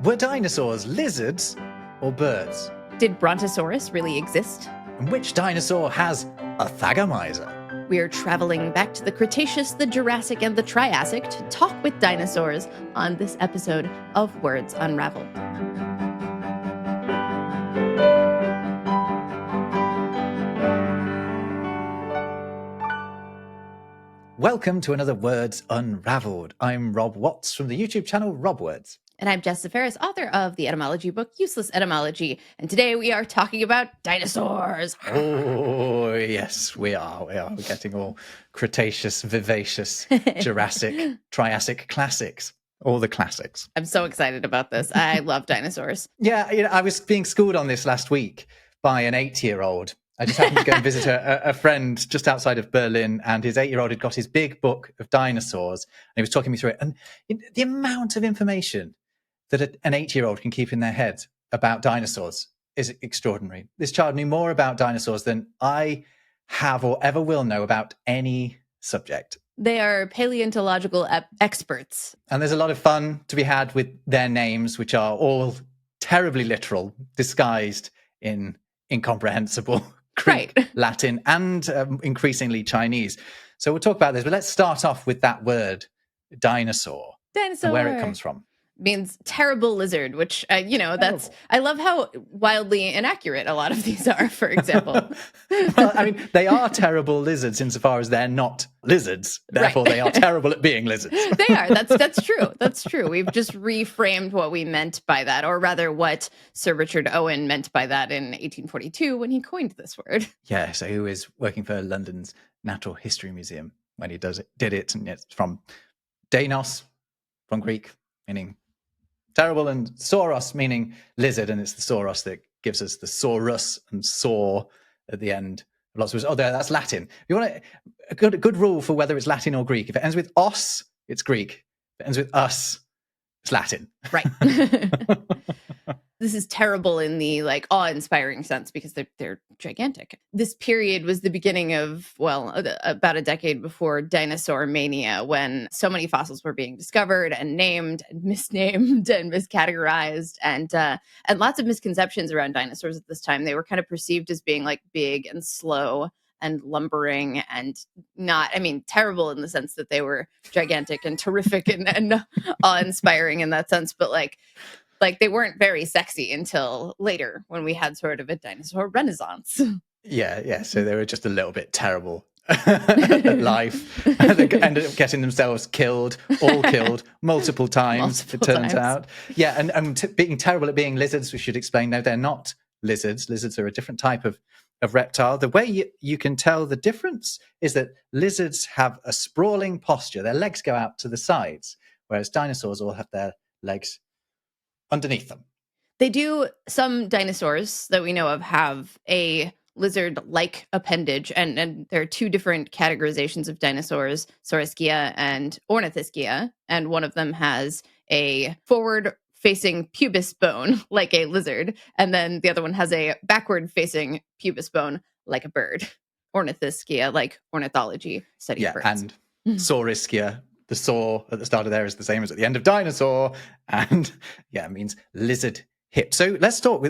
Were dinosaurs lizards or birds? Did Brontosaurus really exist? And which dinosaur has a thagomizer? We're traveling back to the Cretaceous, the Jurassic, and the Triassic to talk with dinosaurs on this episode of Words Unravelled. Welcome to another Words Unravelled. I'm Rob Watts from the YouTube channel Rob Words. And I'm Jess Ferris, author of the etymology book Useless Etymology. And today we are talking about dinosaurs. Oh, yes, we are. We're getting all Cretaceous, vivacious, Jurassic, Triassic classics. All the classics. I'm so excited about this. I love dinosaurs. Yeah, I was being schooled on this last week by an 8-year-old. I just happened to go and visit a friend just outside of Berlin, and his 8-year-old had got his big book of dinosaurs, and he was talking me through it. And the amount of information that an 8-year-old can keep in their head about dinosaurs is extraordinary. This child knew more about dinosaurs than I have or ever will know about any subject. They are paleontological experts. And there's a lot of fun to be had with their names, which are all terribly literal, disguised in incomprehensible Greek, right, Latin, and increasingly Chinese. So we'll talk about this, but let's start off with that word, dinosaur. Dinosaur. And where it comes from. Means terrible lizard, which, that's, I love how wildly inaccurate a lot of these are, for example. Well, I mean, they are terrible lizards insofar as they're not lizards. Therefore, They are terrible at being lizards. They are. That's true. That's true. We've just reframed what we meant by that, or rather what Sir Richard Owen meant by that in 1842 when he coined this word. Yeah, so he was working for London's Natural History Museum when he did it. And it's from Deinos, from Greek, meaning terrible, and sauros meaning lizard, and it's the sauros that gives us the saurus and saw at the end. Lots of that's Latin. If you want a good rule for whether it's Latin or Greek. If it ends with os, it's Greek. If it ends with us, it's Latin. Right. This is terrible in the awe-inspiring sense because they're gigantic. This period was the beginning of, about a decade before dinosaur mania, when so many fossils were being discovered and named and misnamed and miscategorized, and lots of misconceptions around dinosaurs at this time. They were kind of perceived as being big and slow and lumbering and terrible in the sense that they were gigantic and terrific and awe-inspiring in that sense, but they weren't very sexy until later when we had sort of a dinosaur renaissance. Yeah. So they were just a little bit terrible at life. They ended up getting themselves killed multiple times, it turns out. Yeah, and being terrible at being lizards, we should explain. No, they're not lizards. Lizards are a different type of reptile. The way you can tell the difference is that lizards have a sprawling posture. Their legs go out to the sides, whereas dinosaurs all have their legs underneath them. They do. Some dinosaurs that we know of have a lizard-like appendage, and there are two different categorizations of dinosaurs, Sauriskia and Ornithischians, and one of them has a forward-facing pubis bone like a lizard, and then the other one has a backward-facing pubis bone like a bird. Ornithischians, like ornithology, study of birds. And Sauriskia, the saw at the start of there is the same as at the end of dinosaur, and it means lizard hip. So let's talk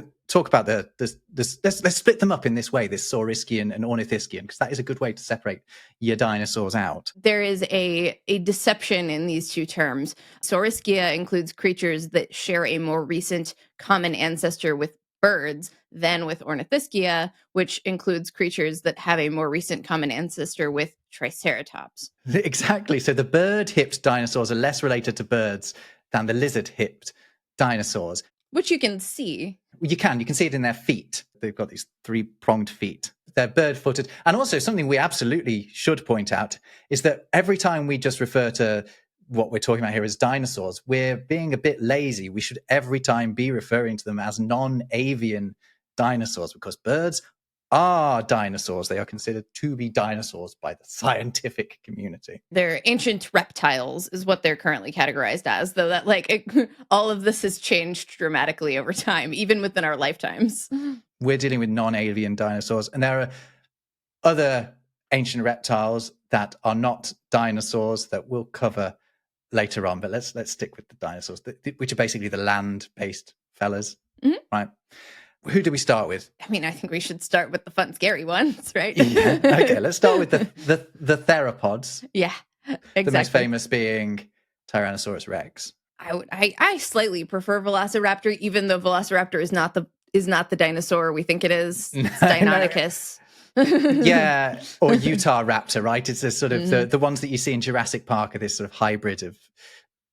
about let's split them up in this way, this Saurischian and Ornithischian, because that is a good way to separate your dinosaurs out. There is a deception in these two terms. Sauriskia includes creatures that share a more recent common ancestor with birds than with Ornithischians, which includes creatures that have a more recent common ancestor with triceratops. Exactly. So the bird-hipped dinosaurs are less related to birds than the lizard-hipped dinosaurs. Which you can see. You can see it in their feet. They've got these 3-pronged feet. They're bird-footed. And also something we absolutely should point out is that every time we just refer to what we're talking about here as dinosaurs, we're being a bit lazy. We should every time be referring to them as non-avian dinosaurs, because birds are dinosaurs. They are considered to be dinosaurs by the scientific community. They're ancient reptiles is what they're currently categorized as, though that all of this has changed dramatically over time, even within our lifetimes. We're dealing with non-avian dinosaurs, and there are other ancient reptiles that are not dinosaurs that we'll cover later on, but let's stick with the dinosaurs, which are basically the land-based fellas, right? Who do we start with? I mean, I think we should start with the fun, scary ones, right? Yeah. Okay, let's start with the theropods. Yeah, exactly. The most famous being Tyrannosaurus Rex. I slightly prefer Velociraptor, even though Velociraptor is not the dinosaur we think it is. It's Deinonychus. Yeah, or Utah raptor, right? It's this sort of the ones that you see in Jurassic Park are this sort of hybrid of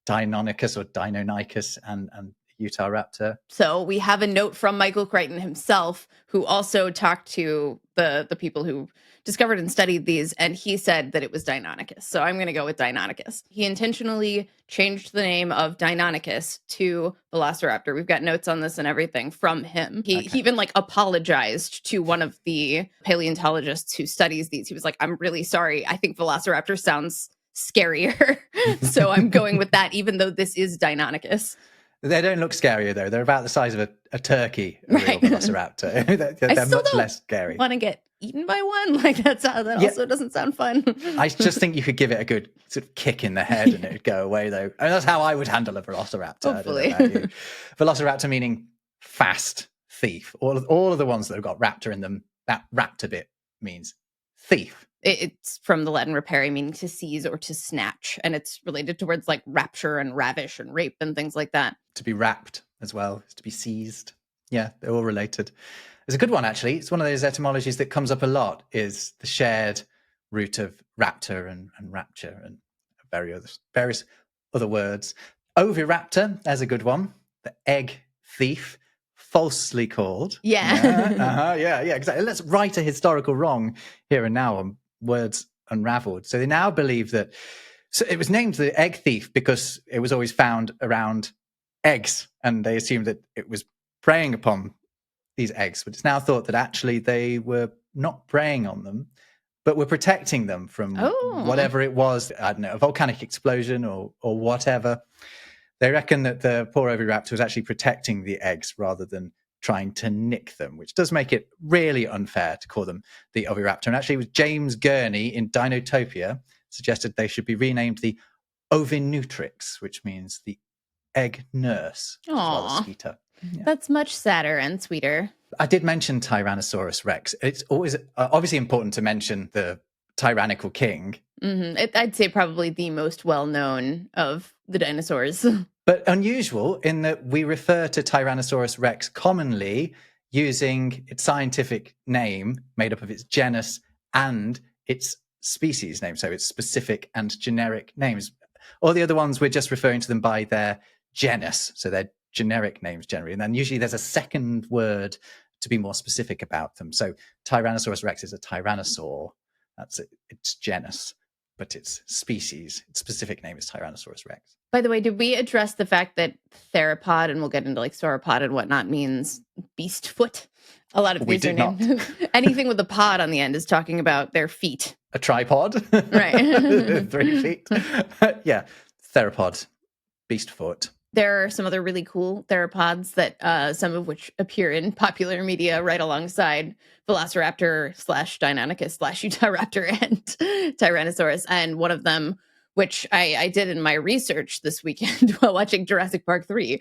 Deinonychus or Deinonychus and Utah raptor. So we have a note from Michael Crichton himself, who also talked to the people who discovered and studied these, and he said that it was Deinonychus. So I'm going to go with Deinonychus. He intentionally changed the name of Deinonychus to Velociraptor. We've got notes on this and everything from him. He even like apologized to one of the paleontologists who studies these. He was like, I'm really sorry. I think Velociraptor sounds scarier. So I'm going with that, even though this is Deinonychus. They don't look scarier, though. They're about the size of a turkey, a real velociraptor. they're much less scary. Want to get eaten by one? Like that also doesn't sound fun. I just think you could give it a good sort of kick in the head and it would go away, though. And that's how I would handle a velociraptor. Hopefully. I don't know about you. Velociraptor meaning fast thief. All of the ones that have got raptor in them, that raptor bit means thief. It's from the Latin rapere, meaning to seize or to snatch. And it's related to words like rapture and ravish and rape and things like that. To be wrapped as well, is to be seized. Yeah, they're all related. There's a good one, actually. It's one of those etymologies that comes up a lot, is the shared root of raptor and rapture and various other words. Oviraptor, there's a good one. The egg thief, falsely called. Yeah. Yeah, exactly. Let's right a historical wrong here and now on Words Unravelled. So they now believe that, so it was named the egg thief because it was always found around eggs, and they assumed that it was preying upon these eggs. But it's now thought that actually they were not preying on them, but were protecting them from whatever it was. I don't know, a volcanic explosion or whatever. They reckon that the poor oviraptor was actually protecting the eggs rather than trying to nick them, which does make it really unfair to call them the oviraptor. And actually, it was James Gurney in Dinotopia suggested they should be renamed the ovinutrix, which means the egg nurse. As well as sweeter. Yeah. That's much sadder and sweeter. I did mention Tyrannosaurus Rex. It's always obviously important to mention the tyrannical king. I'd say probably the most well-known of the dinosaurs. But unusual in that we refer to Tyrannosaurus Rex commonly using its scientific name made up of its genus and its species name. So its specific and generic names. All the other ones, we're just referring to them by their genus. So their generic names generally. And then usually there's a second word to be more specific about them. So Tyrannosaurus Rex is a tyrannosaur. That's its genus. But its species, its specific name is Tyrannosaurus Rex. By the way, did we address the fact that theropod, and we'll get into like sauropod and whatnot, means beast foot? A lot of these are named. Anything with a pod on the end is talking about their feet. A tripod. Right. 3 feet. Yeah. Theropod. Beast foot. There are some other really cool theropods that some of which appear in popular media right alongside Velociraptor / Deinonychus / Utahraptor and Tyrannosaurus. And one of them, which I did in my research this weekend while watching Jurassic Park 3.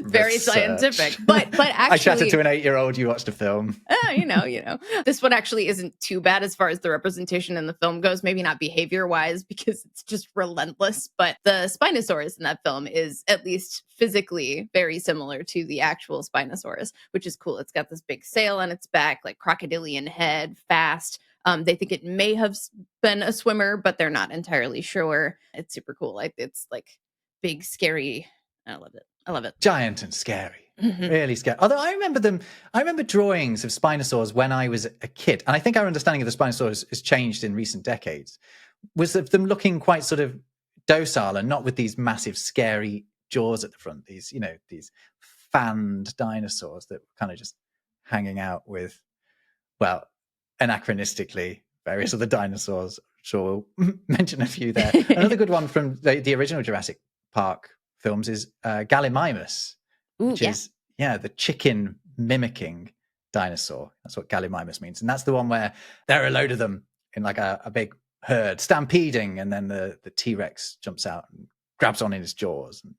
Very scientific. But actually, I chatted to an 8-year-old, you watched a film. You know. This one actually isn't too bad as far as the representation in the film goes. Maybe not behavior-wise because it's just relentless. But the Spinosaurus in that film is at least physically very similar to the actual Spinosaurus, which is cool. It's got this big sail on its back, like crocodilian head, fast. They think it may have been a swimmer, but they're not entirely sure. It's super cool. Like it's like big, scary. I love it. Giant and scary. Really scary. Although I remember drawings of Spinosaurs when I was a kid. And I think our understanding of the Spinosaurs has changed in recent decades. Was of them looking quite sort of docile and not with these massive, scary jaws at the front. These fanned dinosaurs that were kind of just hanging out with, well, anachronistically, various other dinosaurs. Sure, we'll mention a few there. Another good one from the original Jurassic Park films is Gallimimus, which is the chicken mimicking dinosaur. That's what Gallimimus means. And that's the one where there are a load of them in like a big herd stampeding, and then the T-Rex jumps out and grabs on in its jaws and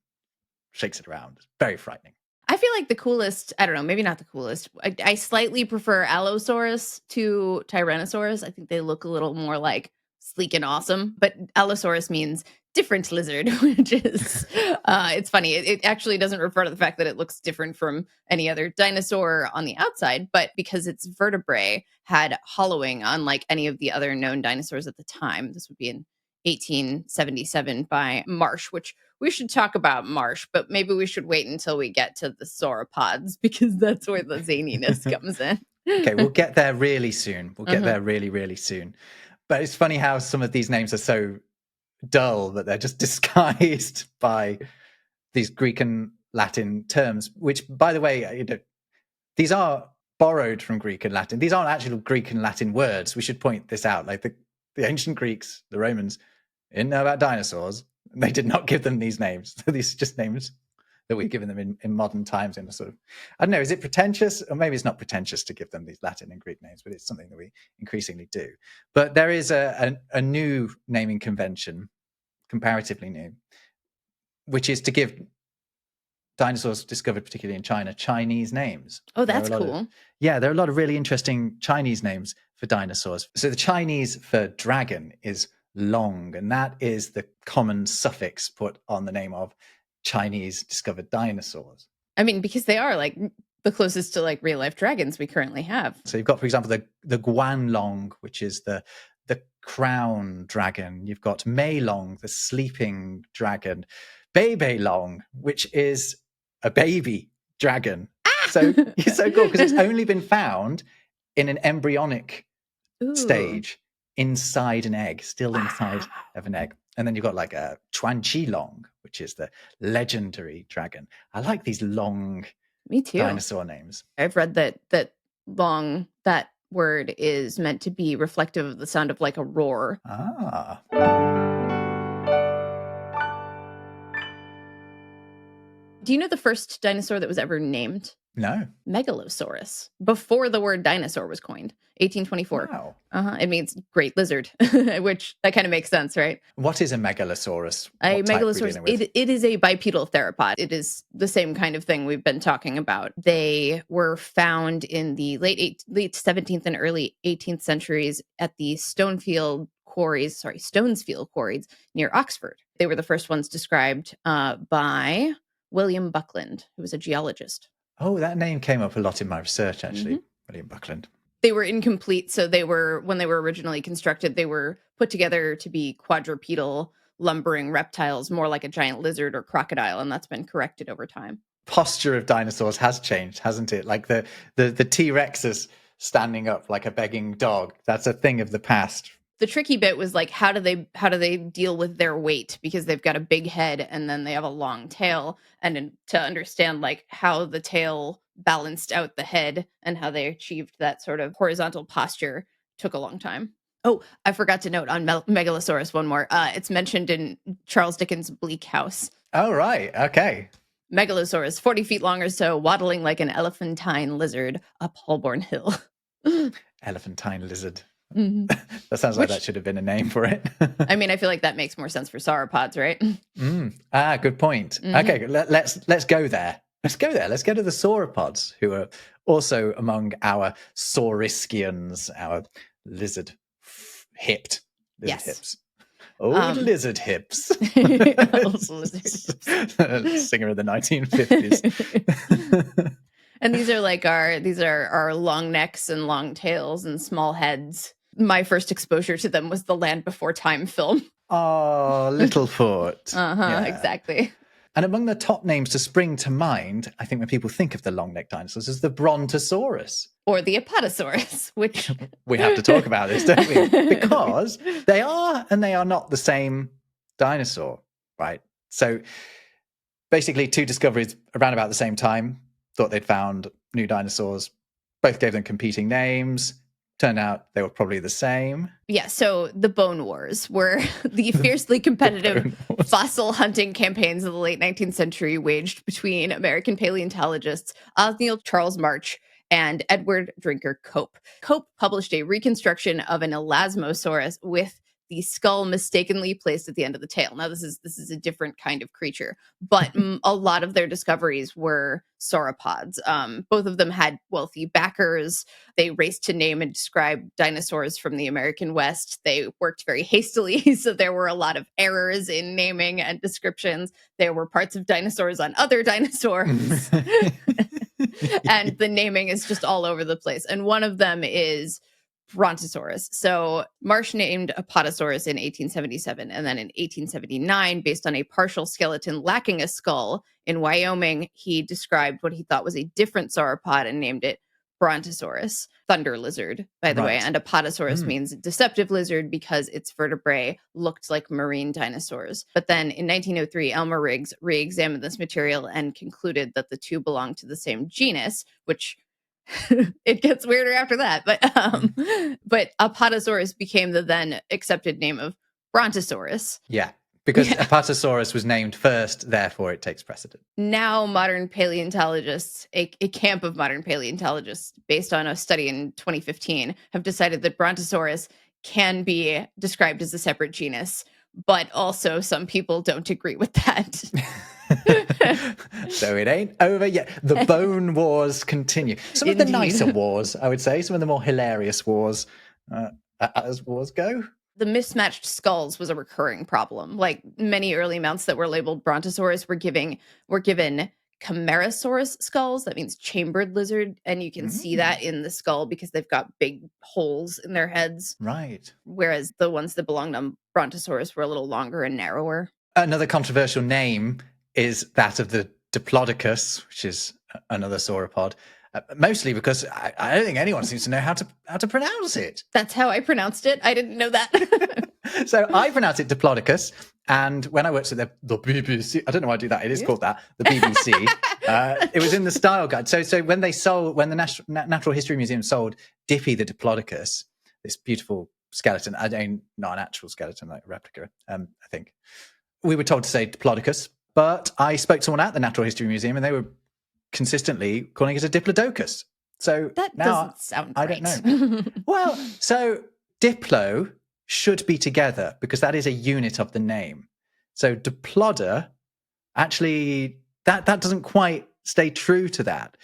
shakes it around. It's very frightening. I feel like the coolest, I don't know, maybe not the coolest. I slightly prefer Allosaurus to Tyrannosaurus. I think they look a little more like sleek and awesome. But Allosaurus means different lizard, which is, it's funny. It actually doesn't refer to the fact that it looks different from any other dinosaur on the outside, but because its vertebrae had hollowing, unlike any of the other known dinosaurs at the time. This would be in 1877 by Marsh, which we should talk about Marsh, but maybe we should wait until we get to the sauropods because that's where the zaniness comes in. Okay, we'll get there really soon. We'll get there really, really soon. But it's funny how some of these names are so dull that they're just disguised by these Greek and Latin terms, which, by the way, these are borrowed from Greek and Latin. These aren't actual Greek and Latin words. We should point this out. Like the ancient Greeks, the Romans, didn't know about dinosaurs. They did not give them these names. These are just names that we've given them in modern times in a sort of, I don't know, is it pretentious? Or maybe it's not pretentious to give them these Latin and Greek names, but it's something that we increasingly do. But there is a new naming convention, comparatively new, which is to give dinosaurs discovered particularly in China Chinese names. Oh, that's cool. There are a lot of really interesting Chinese names for dinosaurs. So the Chinese for dragon is long, and that is the common suffix put on the name of Chinese discovered dinosaurs. I mean, because they are like the closest to like real life dragons we currently have. So you've got, for example, the Guanlong, which is the crown dragon. You've got Meilong, the sleeping dragon. Beibei-long, which is a baby dragon. So it's so cool because it's only been found in an embryonic stage inside an egg, still inside of an egg. And then you've got like a Chuanqi-long, which is the legendary dragon. I like these long dinosaur names. I've read that long, that word is meant to be reflective of the sound of like a roar. Do you know the first dinosaur that was ever named? No. Megalosaurus, before the word dinosaur was coined, 1824. Wow. It means great lizard, which that kind of makes sense, right? What is a megalosaurus? A megalosaurus, it is a bipedal theropod. It is the same kind of thing we've been talking about. They were found in the late 17th and early 18th centuries at the Stonesfield quarries near Oxford. They were the first ones described by William Buckland, who was a geologist. Oh, that name came up a lot in my research, actually. William Buckland. They were incomplete, so when they were originally constructed, they were put together to be quadrupedal, lumbering reptiles, more like a giant lizard or crocodile, and that's been corrected over time. Posture of dinosaurs has changed, hasn't it? Like the T-Rex is standing up like a begging dog. That's a thing of the past. The tricky bit was like, how do they deal with their weight? Because they've got a big head and then they have a long tail. And to understand like how the tail balanced out the head and how they achieved that sort of horizontal posture took a long time. Oh, I forgot to note on Megalosaurus one more. It's mentioned in Charles Dickens' Bleak House. Oh, right. Okay. Megalosaurus, 40 feet long or so, waddling like an elephantine lizard up Holborn Hill. Elephantine lizard. That sounds like that should have been a name for it. I mean, I feel like that makes more sense for sauropods, right? Good point. Okay, let's go there. Let's go to the sauropods, who are also among our saurischians, our lizard hips. Lizard hips. Singer of the 1950s. And these are our long necks and long tails and small heads. My first exposure to them was the Land Before Time film. Oh, Littlefoot. Exactly. And among the top names to spring to mind, I think when people think of the long-necked dinosaurs, is the Brontosaurus. Or the Apatosaurus, which... We have to talk about this, don't we? Because they are and they are not the same dinosaur, right? So basically two discoveries around about the same time, thought they'd found new dinosaurs, both gave them competing names. Turned out they were probably the same. Yeah, so the Bone Wars were the fiercely competitive fossil hunting campaigns of the late 19th century waged between American paleontologists Othniel Charles March and Edward Drinker Cope. Cope published a reconstruction of an Elasmosaurus with the skull mistakenly placed at the end of the tail. Now, this is a different kind of creature, but a lot of their discoveries were sauropods. Both of them had wealthy backers. They raced to name and describe dinosaurs from the American West. They worked very hastily, so there were a lot of errors in naming and descriptions. There were parts of dinosaurs on other dinosaurs. And the naming is just all over the place. And one of them is Brontosaurus. So Marsh named Apatosaurus in 1877. And then in 1879, based on a partial skeleton lacking a skull in Wyoming, he described what he thought was a different sauropod and named it Brontosaurus, thunder lizard, by the way. And Apatosaurus means deceptive lizard because its vertebrae looked like marine dinosaurs. But then in 1903, Elmer Riggs re-examined this material and concluded that the two belonged to the same genus, which it gets weirder after that. But Apatosaurus became the then accepted name of Brontosaurus. Yeah. Because Apatosaurus was named first, therefore it takes precedent. Now, modern paleontologists, a camp of modern paleontologists, based on a study in 2015, have decided that Brontosaurus can be described as a separate genus, but also some people don't agree with that. So it ain't over yet. The bone wars continue. Some of the nicer wars, I would say, some of the more hilarious wars, as wars go. The mismatched skulls was a recurring problem. Like many early mounts that were labeled Brontosaurus were given Camarasaurus skulls. That means chambered lizard. And you can see that in the skull because they've got big holes in their heads. Right. Whereas the ones that belonged on Brontosaurus were a little longer and narrower. Another controversial name is that of the Diplodocus, which is another sauropod. Mostly because I don't think anyone seems to know how to pronounce it. That's how I pronounced it. I didn't know that. So I pronounce it Diplodocus. And when I worked at the BBC, I don't know why I do that. It is called that, the BBC. It was in the style guide. So when the Natural History Museum sold Dippy the Diplodocus, this beautiful skeleton, not an actual skeleton, like a replica, I think, we were told to say Diplodocus. But I spoke to someone at the Natural History Museum and they were consistently calling it a Diplodocus. So that now doesn't sound right. I don't know. Well, so Diplo should be together because that is a unit of the name. So Diploda, actually, that doesn't quite stay true to that.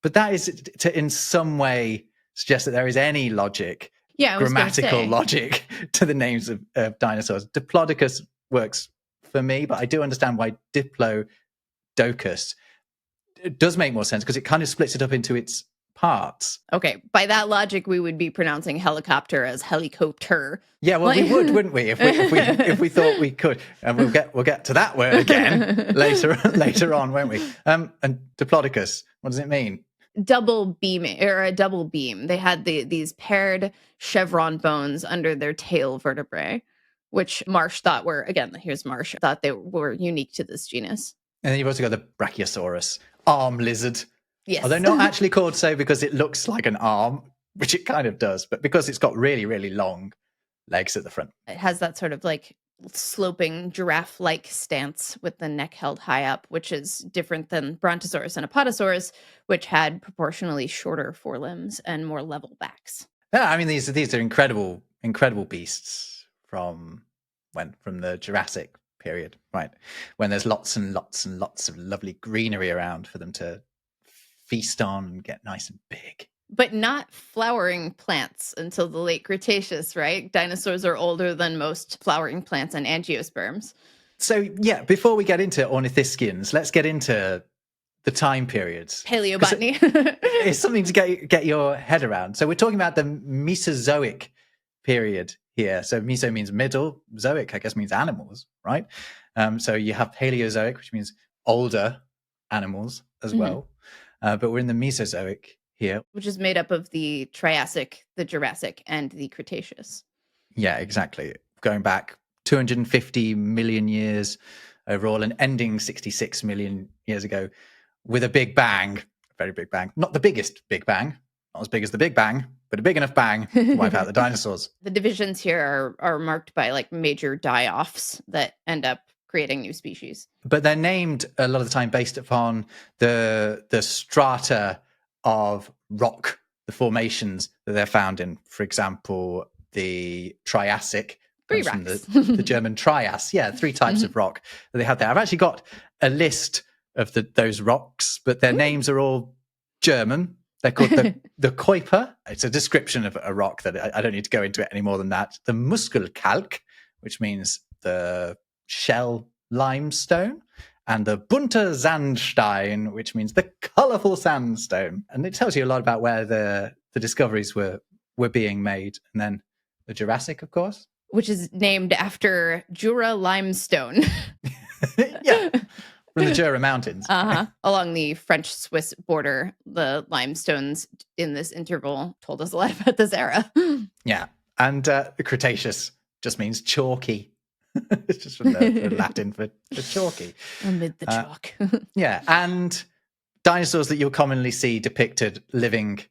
But that is to in some way suggest that there is any logic, grammatical logic to the names of dinosaurs. Diplodocus works for me, but I do understand why Diplodocus it does make more sense because it kind of splits it up into its parts. Okay, by that logic, we would be pronouncing helicopter as helicopter. Yeah, well, we would, wouldn't we? If we thought we could, and we'll get to that word again later on, won't we? And Diplodocus, what does it mean? Double beaming or a double beam. They had these paired chevron bones under their tail vertebrae, which Marsh thought were thought they were unique to this genus. And then you've also got the brachiosaurus, arm lizard. Yes. Although not actually called so because it looks like an arm, which it kind of does, but because it's got really, really long legs at the front. It has that sort of like sloping giraffe-like stance with the neck held high up, which is different than Brontosaurus and Apatosaurus, which had proportionally shorter forelimbs and more level backs. Yeah, I mean, these are incredible, incredible beasts from the Jurassic period, right? When there's lots and lots and lots of lovely greenery around for them to feast on and get nice and big. But not flowering plants until the late Cretaceous, right? Dinosaurs are older than most flowering plants and angiosperms. So, yeah, before we get into ornithischians, let's get into the time periods. Paleobotany. It's something to get your head around. So we're talking about the Mesozoic period here. So meso means middle, zoic, I guess, means animals, right? So you have Paleozoic, which means older animals as well. But we're in the Mesozoic here. Which is made up of the Triassic, the Jurassic, and the Cretaceous. Yeah, exactly. Going back 250 million years overall and ending 66 million years ago with a big bang, a very big bang. Not the biggest big bang, not as big as the Big Bang, but a big enough bang to wipe out the dinosaurs. The divisions here are marked by like major die-offs that end up creating new species. But they're named a lot of the time based upon the strata of rock, the formations that they're found in. For example, the Triassic, Three Comes rocks. from the German Trias. Yeah, 3 types of rock that they have there. I've actually got a list of those rocks, but their names are all German. They're called the Kuiper. It's a description of a rock that I don't need to go into it any more than that. The Muskelkalk, which means the shell limestone, and the Bunter Sandstein, which means the colourful sandstone. And it tells you a lot about where the discoveries were being made. And then the Jurassic, of course. Which is named after Jura limestone. Yeah, from the Jura Mountains. Along the French-Swiss border, the limestones in this interval told us a lot about this era. Yeah, and the Cretaceous just means chalky. It's just from the Latin for chalky. Amid the chalk. Yeah, and dinosaurs that you'll commonly see depicted living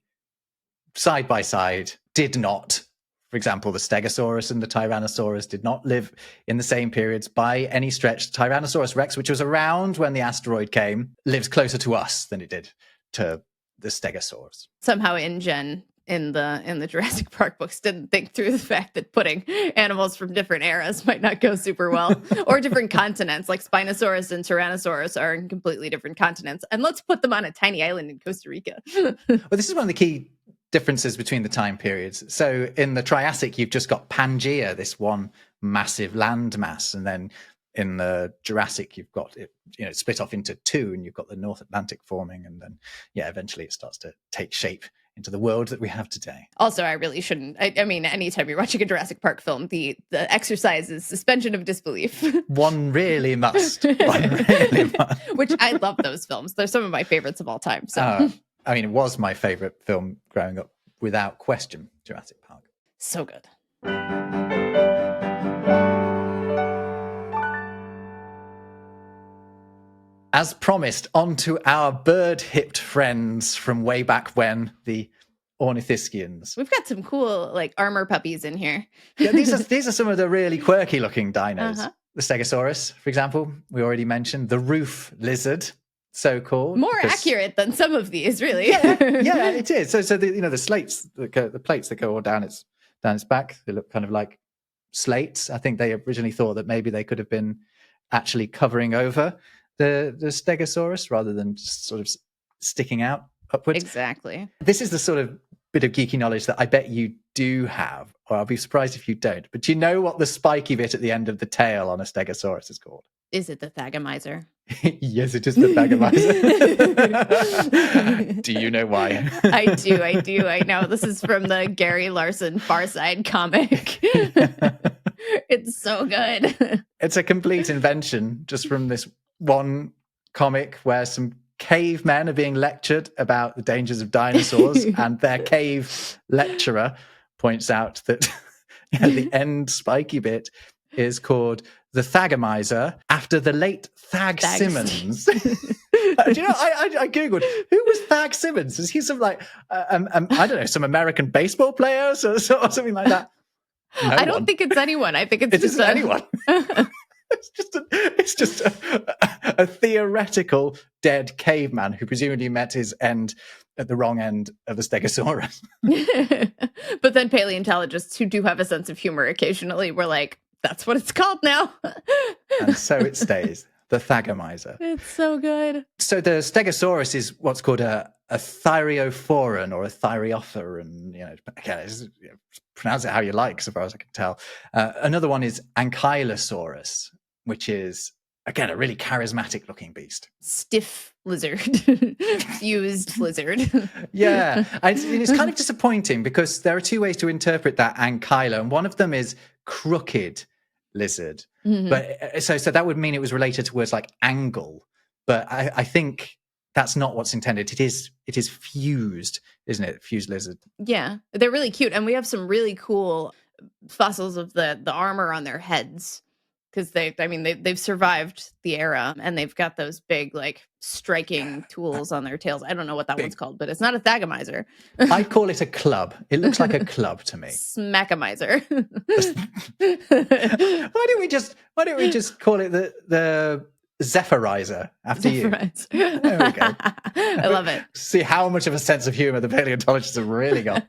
side by side did not. For example, the Stegosaurus and the Tyrannosaurus did not live in the same periods by any stretch. Tyrannosaurus rex, which was around when the asteroid came, lives closer to us than it did to the Stegosaurs. Somehow InGen in the Jurassic Park books didn't think through the fact that putting animals from different eras might not go super well, or different continents, like Spinosaurus and Tyrannosaurus are in completely different continents. And let's put them on a tiny island in Costa Rica. Well, this is one of the key differences between the time periods. So in the Triassic, you've just got Pangaea, this one massive landmass, and then in the Jurassic, you've got it, split off into 2, and you've got the North Atlantic forming, and then eventually it starts to take shape into the world that we have today. Also, I really shouldn't. I mean, anytime you're watching a Jurassic Park film, the exercise is suspension of disbelief. One really must. One really must. Which I love those films. They're some of my favorites of all time. So. I mean, it was my favorite film growing up, without question, Jurassic Park. So good. As promised, on to our bird-hipped friends from way back when, the ornithischians. We've got some cool, armor puppies in here. Yeah, these are some of the really quirky-looking dinos. The Stegosaurus, for example, we already mentioned. The roof lizard, so called. More accurate than some of these, really. Yeah, it is. So the slates, the plates that go all down its back, they look kind of like slates. I think they originally thought that maybe they could have been actually covering over the Stegosaurus rather than just sort of sticking out upwards. Exactly. This is the sort of bit of geeky knowledge that I bet you do have, or I'll be surprised if you don't. But do you know what the spiky bit at the end of the tail on a Stegosaurus is called? Is it the Thagomizer? Yes, it is the Thagomizer. Do you know why? I do. I know. This is from the Gary Larson Far Side comic. It's so good. It's a complete invention just from this one comic where some cavemen are being lectured about the dangers of dinosaurs, and their cave lecturer points out that the end spiky bit is called the Thagomizer, after the late Thag Simmons. Do you know, I Googled, who was Thag Simmons? Is he some I don't know, some American baseball player or something like that? I don't think it's anyone. I think it's just anyone. It's just a theoretical dead caveman who presumably met his end at the wrong end of the Stegosaurus. But then paleontologists who do have a sense of humor occasionally were like, that's what it's called now. And so it stays, the Thagomizer. It's so good. So the Stegosaurus is what's called a thyreophoran or a thyreophoran. Pronounce it how you like, so far as I can tell. Another one is Ankylosaurus, which is, again, a really charismatic looking beast. Stiff lizard. Fused lizard. Yeah. It's kind of disappointing because there are 2 ways to interpret that ankylo, and one of them is crooked lizard. Mm-hmm. But so that would mean it was related to words like angle. But I think that's not what's intended. It is fused, isn't it? Fused lizard. Yeah. They're really cute. And we have some really cool fossils of the armor on their heads. Because they've survived the era, and they've got those big, striking tools on their tails. I don't know what that one's called, but it's not a Thagomizer. I call it a club. It looks like a club to me. Smackamizer. Why don't we just call it the Zephyrhizer after Zephyrhizer. You? There we go. I love it. See how much of a sense of humor the paleontologists have really got.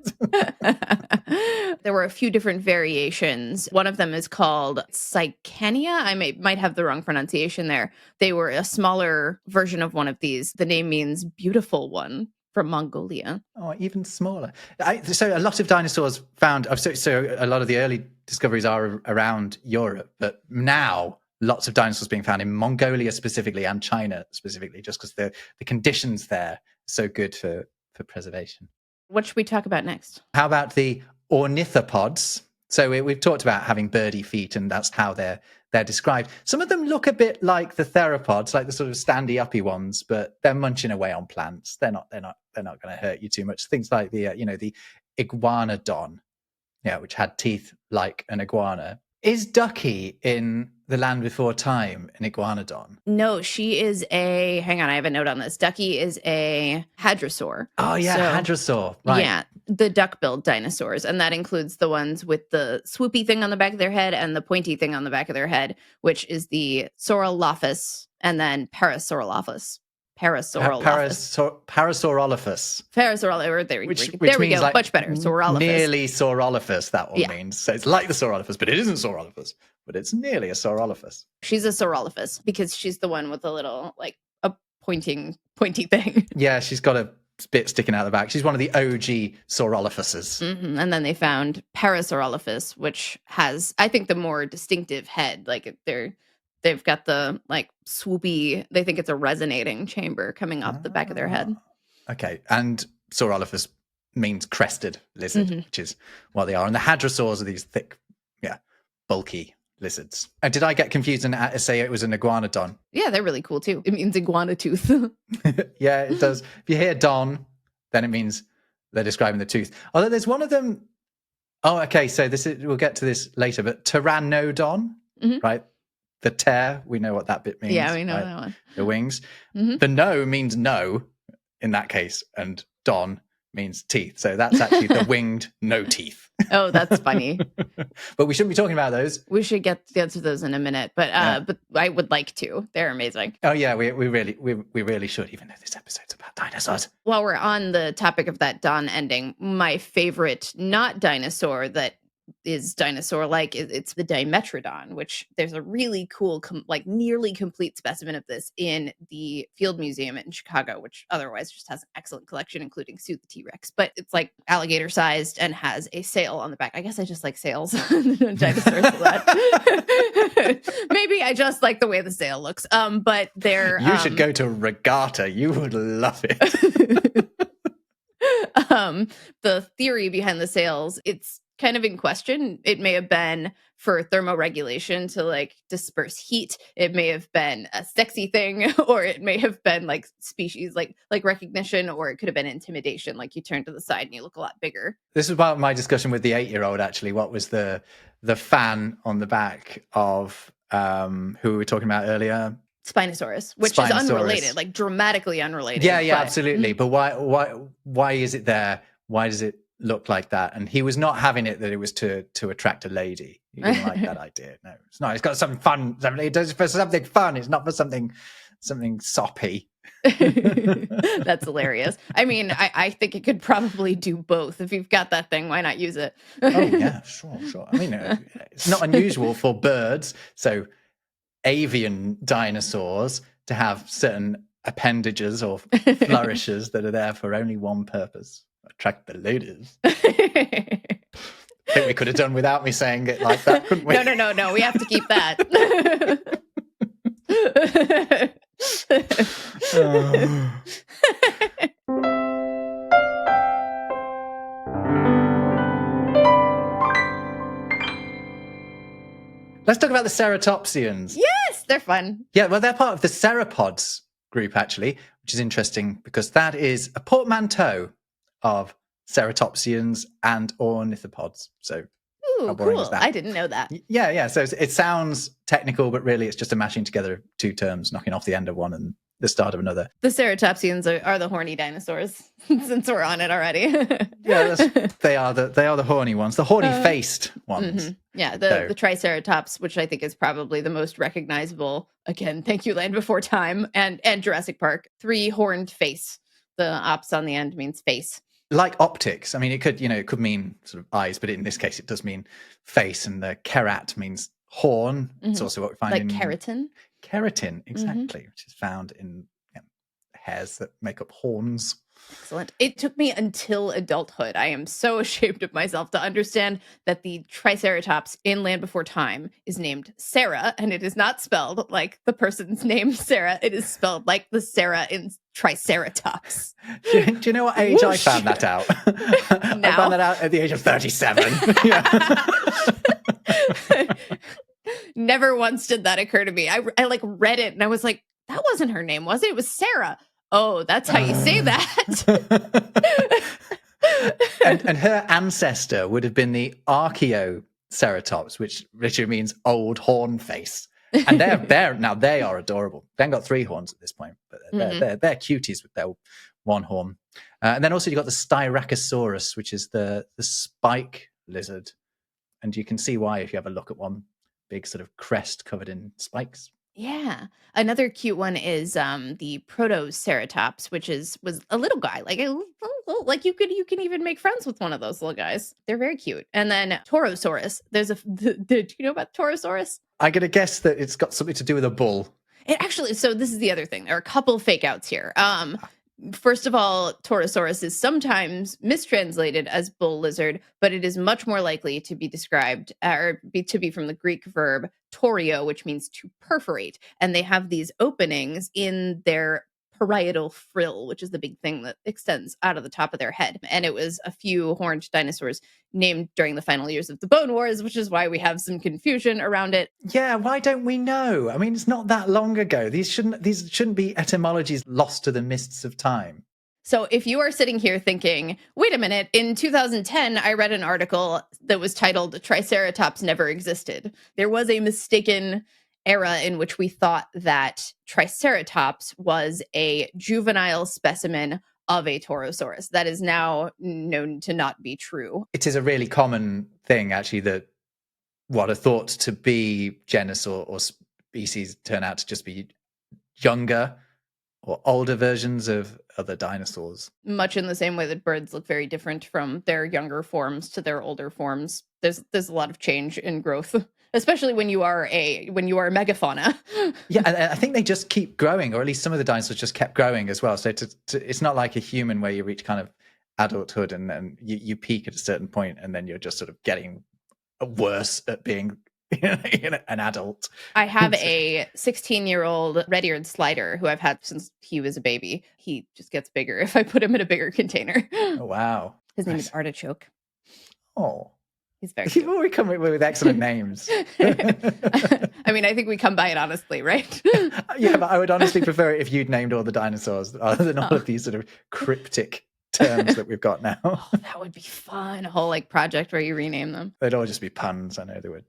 There were a few different variations. One of them is called Cycania. I might have the wrong pronunciation there. They were a smaller version of one of these. The name means beautiful one from Mongolia. Oh, even smaller. So a lot of dinosaurs found, so a lot of the early discoveries are around Europe, but now lots of dinosaurs being found in Mongolia specifically and China specifically, just because the conditions there are so good for preservation. What should we talk about next? How about the ornithopods? So we've talked about having birdie feet, and that's how they're described. Some of them look a bit like the theropods, like the sort of standy uppy ones, but they're munching away on plants. They're not going to hurt you too much. Things like the the iguanodon, which had teeth like an iguana. Is Ducky in The Land Before Time an iguanodon? No, she is hang on, I have a note on this. Ducky is a hadrosaur. Oh, yeah, hadrosaur. Right. Yeah, the duck-billed dinosaurs. And that includes the ones with the swoopy thing on the back of their head and the pointy thing on the back of their head, which is the Saurolophus and then Parasaurolophus. Parasaurolophus. There we go. Like much better. Saurolophus. Nearly Saurolophus, that one means. So it's like the Saurolophus, but it isn't Saurolophus. But it's nearly a Saurolophus. She's a Saurolophus because she's the one with a little, like, a pointy thing. Yeah, she's got a bit sticking out the back. She's one of the OG Saurolophuses. Mm-hmm. And then they found Parasaurolophus, which has, I think, the more distinctive head. Like, they've got the, like, swoopy, they think it's a resonating chamber coming off the back of their head. Okay. And Saurolophus means crested lizard, which is what they are. And the hadrosaurs are these thick, bulky lizards. Did I get confused and say it was an iguanodon? Yeah, they're really cool too. It means iguana tooth. Yeah, it does. If you hear don, then it means they're describing the tooth. Although there's one of them. Oh, okay. So we'll get to this later, but Pteranodon, right? The tear, we know what that bit means. Yeah, we know right? that one. The wings. The no means no in that case, and don means teeth. So that's actually the winged no teeth. Oh, that's funny. But we shouldn't be talking about those. We should get to those in a minute, but I would like to. They're amazing. Oh yeah, we really should, even though this episode's about dinosaurs. While we're on the topic of that don ending, my favorite not dinosaur that is dinosaur-like, it's the Dimetrodon, which there's a really cool, nearly complete specimen of this in the Field Museum in Chicago, which otherwise just has an excellent collection, including Sue the T-Rex. But it's like alligator-sized and has a sail on the back. I guess I just like sails. Dinosaurs a lot. Maybe I just like the way the sail looks. But they're... You should go to Regatta. You would love it. The theory behind the sails, it's kind of in question. It may have been for thermoregulation to like disperse heat. It may have been a sexy thing, or it may have been like species like recognition, or it could have been intimidation, like you turn to the side and you look a lot bigger. This was about my discussion with the 8-year-old actually. What was the fan on the back of who we were talking about earlier? Spinosaurus, which is unrelated, like dramatically unrelated. Yeah, absolutely. But why is it there? Why does it look like that? And he was not having it that it was to attract a lady. He didn't like that idea. No, it's not. It's got something fun. It does it for something fun. It's not for something soppy. That's hilarious. I mean, I think it could probably do both. If you've got that thing, why not use it? Oh yeah, sure. I mean, it's not unusual for birds, so avian dinosaurs, to have certain appendages or flourishes that are there for only one purpose: attract the ladies. I think we could have done without me saying it like that, couldn't we? No. We have to keep that. Let's talk about the ceratopsians. Yes, they're fun. Yeah, well, they're part of the Sauropods group, actually, which is interesting because that is a portmanteau of ceratopsians and ornithopods. So, ooh, cool. I didn't know that. Yeah. So it sounds technical, but really it's just a mashing together of two terms, knocking off the end of one and the start of another. The ceratopsians are the horny dinosaurs, since we're on it already. Yeah, they are the horny ones, the horny-faced ones. Mm-hmm. Yeah, the Triceratops, which I think is probably the most recognizable. Again, thank you, Land Before Time and Jurassic Park. 3-horned face. The ops on the end means face. like optics. I mean, it could mean sort of eyes, but in this case, it does mean face. And the kerat means horn. It's also what we find like in keratin. Keratin, exactly, which is found in hairs that make up horns. Excellent. It took me until adulthood. I am so ashamed of myself to understand that the Triceratops in Land Before Time is named Sarah, and it is not spelled like the person's name, Sarah. It is spelled like the Sarah in Triceratops. Do you know what age I found that out? I found that out at the age of 37. Never once did that occur to me. I like read it and I was like, that wasn't her name, was it? It was Sarah. Oh, that's how you say that. and her ancestor would have been the Archaeoceratops, which literally means old horn face. And they are adorable. They haven't got 3 horns at this point, but they're cuties with their one horn. And then also you've got the Styracosaurus, which is the spike lizard. And you can see why if you have a look at one. Big sort of crest covered in spikes. Yeah. Another cute one is the Protoceratops, which was a little guy. Like you can even make friends with one of those little guys. They're very cute. And then Torosaurus. Do you know about Torosaurus? I'm going to guess that it's got something to do with a bull. It actually, so this is the other thing. There are a couple fake outs here. First of all, Torosaurus is sometimes mistranslated as bull lizard, but it is much more likely to be described to be from the Greek verb torio, which means to perforate. And they have these openings in their parietal frill, which is the big thing that extends out of the top of their head. And it was a few horned dinosaurs named during the final years of the Bone Wars, which is why we have some confusion around it. Yeah, why don't we know? I mean, it's not that long ago. These shouldn't be etymologies lost to the mists of time. So if you are sitting here thinking, wait a minute, in 2010, I read an article that was titled Triceratops Never Existed. There was a mistaken era in which we thought that Triceratops was a juvenile specimen of a Torosaurus. That is now known to not be true. It is a really common thing, actually, that what are thought to be genus or species turn out to just be younger or older versions of other dinosaurs. Much in the same way that birds look very different from their younger forms to their older forms. There's a lot of change in growth, especially when you are a megafauna. Yeah, and I think they just keep growing, or at least some of the dinosaurs just kept growing as well. So it's not like a human where you reach kind of adulthood and you peak at a certain point and then you're just sort of getting worse at being an adult. I have a 16-year-old red-eared slider who I've had since he was a baby. He just gets bigger if I put him in a bigger container. Oh, wow. His name is Artichoke. Oh. He's very cute. We come with excellent names. I mean, I think we come by it honestly, right? Yeah, but I would honestly prefer it if you'd named all the dinosaurs rather than all of these sort of cryptic terms that we've got now. Oh, that would be fun. A whole like project where you rename them. They'd all just be puns. I know they would.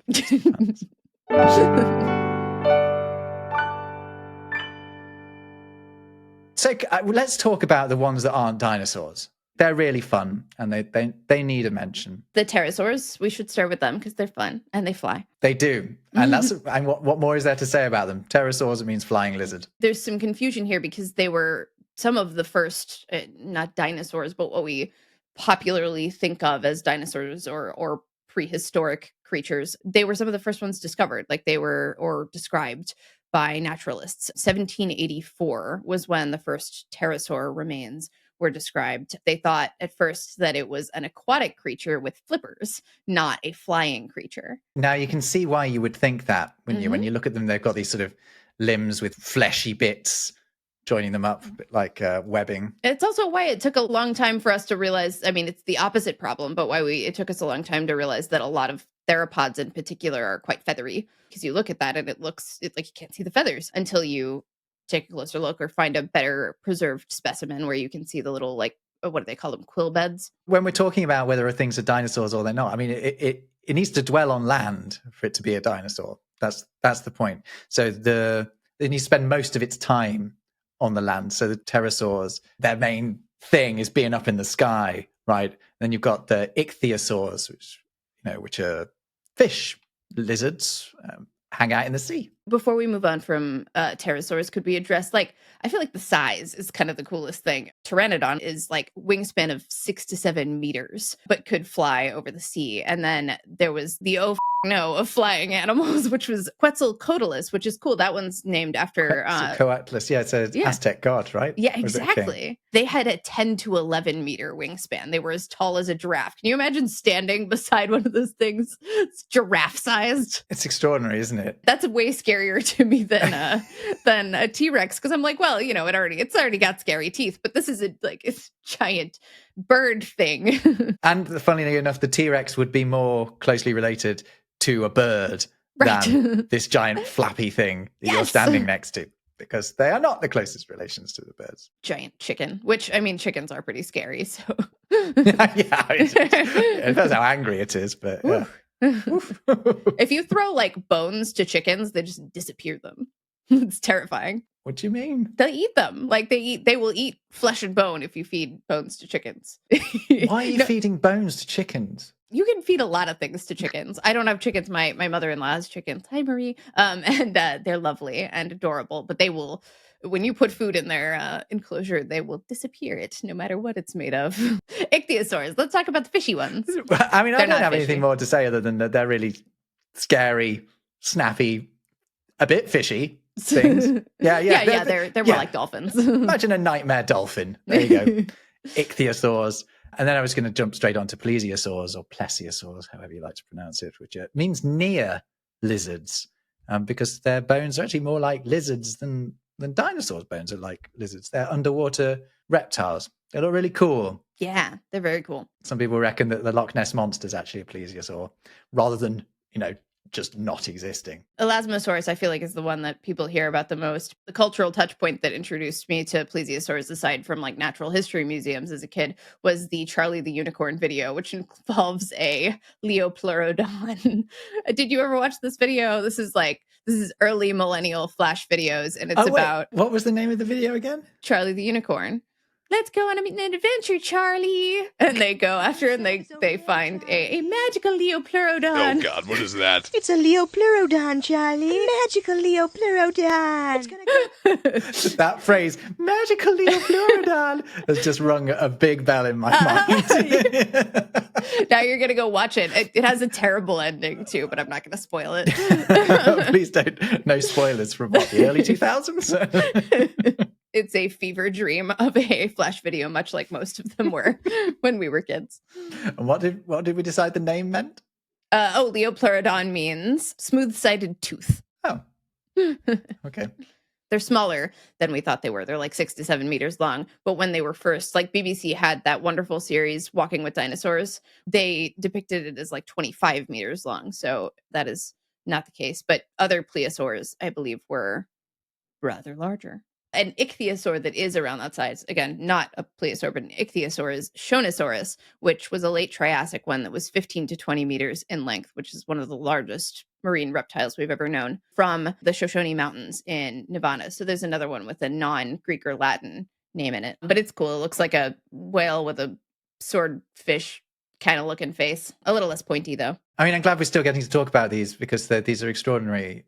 So let's talk about the ones that aren't dinosaurs. They're really fun, and they need a mention. The pterosaurs, we should start with them because they're fun and they fly. They do, and and what more is there to say about them? Pterosaurs means flying lizard. There's some confusion here because they were some of the first, not dinosaurs, but what we popularly think of as dinosaurs or prehistoric creatures. They were some of the first ones discovered, like they were or described by naturalists. 1784 was when the first pterosaur remains were described. They thought at first that it was an aquatic creature with flippers, not a flying creature. Now you can see why you would think that when you look at them. They've got these sort of limbs with fleshy bits joining them up, like webbing. It's also why it took a long time for us to realize, I mean, it's the opposite problem, but why it took us a long time to realize that a lot of theropods in particular are quite feathery, because you look at that and it's like you can't see the feathers until you take a closer look or find a better preserved specimen where you can see the little, like, what do they call them, quill beds. When we're talking about whether a thing's a dinosaur or they're not, I mean, it needs to dwell on land for it to be a dinosaur. That's the point. So it needs to spend most of its time on the land. So the pterosaurs, their main thing is being up in the sky, right? Then you've got the ichthyosaurs, which are fish lizards, hang out in the sea. Before we move on from pterosaurs, could we address, like, I feel like the size is kind of the coolest thing. Pteranodon is like wingspan of 6 to 7 meters, but could fly over the sea. And then there was the of flying animals, which was Quetzalcoatlus, which is cool. That one's named after Quetzalcoatlus. Yeah, it's an Aztec god, right? Yeah, exactly. They had a 10 to 11 meter wingspan. They were as tall as a giraffe. Can you imagine standing beside one of those things? It's giraffe sized. It's extraordinary, isn't it? That's way scarier to me than a T-Rex, because I'm like, well, you know, it's already got scary teeth, but this is it's giant bird thing. And funnily enough, the T-Rex would be more closely related to a bird than this giant flappy thing that you're standing next to, because they are not the closest relations to the birds. Giant chicken, which, I mean, chickens are pretty scary, so. It depends how angry it is, but yeah. If you throw like bones to chickens, they just disappear them. It's terrifying. What do you mean? They'll eat them. Like they will eat flesh and bone if you feed bones to chickens. Why are you feeding bones to chickens? You can feed a lot of things to chickens. I don't have chickens. My mother-in-law has chickens. Hi, Marie. And they're lovely and adorable, but they will, when you put food in their enclosure, they will disappear it no matter what it's made of. Ichthyosaurs. Let's talk about the fishy ones. I mean, I don't have anything more to say other than that they're really scary, snappy, a bit fishy things. Yeah. They're more like dolphins. Imagine a nightmare dolphin. There you go. Ichthyosaurs. And then I was going to jump straight on to plesiosaurs or plesiosaurs, however you like to pronounce it, which means near lizards, because their bones are actually more like lizards than dinosaurs' bones are like lizards. They're underwater reptiles. They look really cool. Yeah, they're very cool. Some people reckon that the Loch Ness Monster is actually a plesiosaur, rather than, just not existing. Elasmosaurus, I feel like, is the one that people hear about the most. The cultural touch point that introduced me to plesiosaurs, aside from like natural history museums as a kid, was the Charlie the Unicorn video, which involves a Leopleurodon. Did you ever watch this video? This is early millennial flash videos, and it's about... What was the name of the video again? Charlie the Unicorn. Let's go on an adventure, Charlie. And they go after, and they find a magical Leopleurodon. Oh, God, what is that? It's a Leopleurodon, Charlie. Magical Leopleurodon. It's gonna go. That phrase, magical Leopleurodon, has just rung a big bell in my mind. Now you're going to go watch it. It has a terrible ending, too, but I'm not going to spoil it. Please don't. No spoilers from the early 2000s. It's a fever dream of a flash video, much like most of them were when we were kids. And what did we decide the name meant? Leopleurodon means smooth-sided tooth. Oh, okay. They're smaller than we thought they were. They're like 6 to 7 meters long. But when they were first, like BBC had that wonderful series, Walking with Dinosaurs, they depicted it as like 25 meters long. So that is not the case. But other plesiosaurs, I believe, were rather larger. An ichthyosaur that is around that size, again, not a plesiosaur, but an ichthyosaur is Shonosaurus, which was a late Triassic one that was 15 to 20 meters in length, which is one of the largest marine reptiles we've ever known, from the Shoshone Mountains in Nevada. So there's another one with a non-Greek or Latin name in it. But it's cool. It looks like a whale with a swordfish kind of looking face. A little less pointy, though. I mean, I'm glad we're still getting to talk about these, because these are extraordinary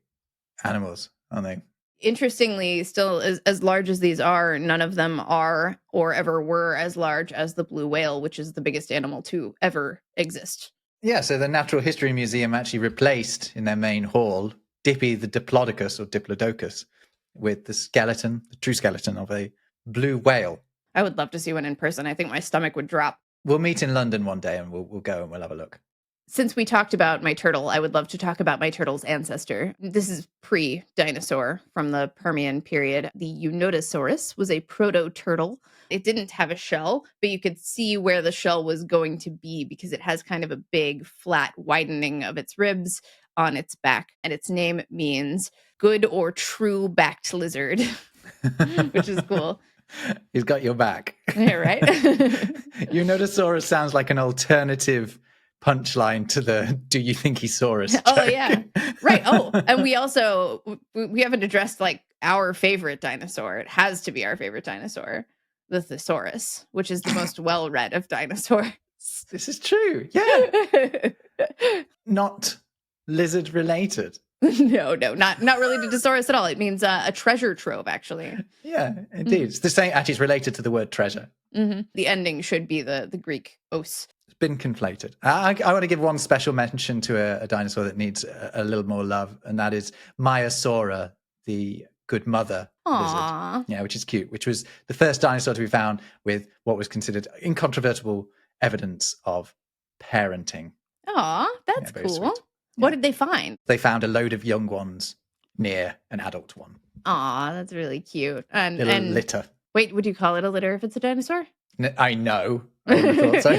animals, aren't they? Interestingly, still as large as these are, none of them are or ever were as large as the blue whale, which is the biggest animal to ever exist. Yeah, so the Natural History Museum actually replaced in their main hall the Diplodocus or Diplodocus with the true skeleton of a blue whale. I would love to see one in person. I think my stomach would drop. We'll meet in London one day and we'll go and we'll have a look. Since we talked about my turtle, I would love to talk about my turtle's ancestor. This is pre-dinosaur from the Permian period. The Unitosaurus was a proto-turtle. It didn't have a shell, but you could see where the shell was going to be because it has kind of a big, flat widening of its ribs on its back. And its name means good or true backed lizard, which is cool. He's got your back. Yeah, right? Unitosaurus sounds like an alternative punchline to the "Do you think he saw us?" Oh yeah, right. Oh, and we haven't addressed like our favorite dinosaur. It has to be our favorite dinosaur, the thesaurus, which is the most well-read of dinosaurs. This is true. Yeah, not lizard related. No, not related to Saurus at all. It means a treasure trove, actually. Yeah, indeed. It's the same. Actually, it's related to the word treasure. The ending should be the Greek os. It's been conflated. I want to give one special mention to a dinosaur that needs a little more love, and that is Maiasaura, the good mother lizard. Yeah, which is cute. Which was the first dinosaur to be found with what was considered incontrovertible evidence of parenting. Aw, that's cool. Sweet. What did they find? They found a load of young ones near an adult one. Aw, that's really cute. And litter. Wait, would you call it a litter if it's a dinosaur? I know. I would have thought so.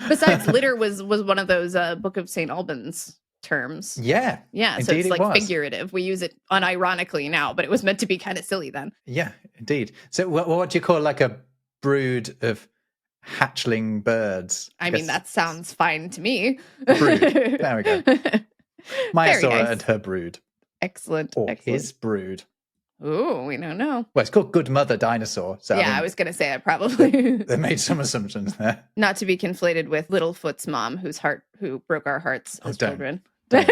Besides, litter was one of those Book of St. Albans terms. Yeah. Yeah, so it's like figurative. We use it unironically now, but it was meant to be kind of silly then. Yeah, indeed. So what do you call like a brood of hatchling birds? I mean, that sounds fine to me. Brood. There we go. Maiasaura and her brood. Excellent. Or excellent. his brood. Ooh, we don't know. Well, it's called Good Mother Dinosaur. So yeah, I was going to say that probably. They made some assumptions there. Not to be conflated with Littlefoot's mom, who broke our hearts as children. Don't.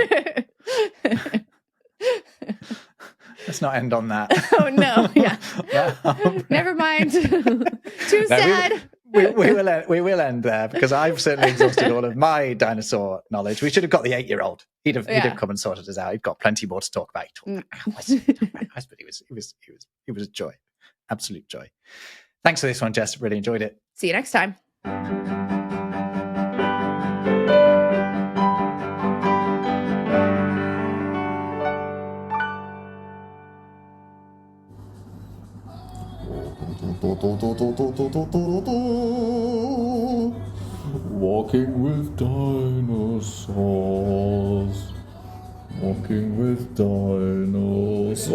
Let's not end on that. Oh no! Yeah. Never mind. Too sad. We will end there because I've certainly exhausted all of my dinosaur knowledge. We should have got the 8-year-old. He'd have come and sorted us out. He'd got plenty more to talk about. He talked about hours, but it was a joy, absolute joy. Thanks for this one, Jess. Really enjoyed it. See you next time. Walking with dinosaurs. Walking with dinosaurs.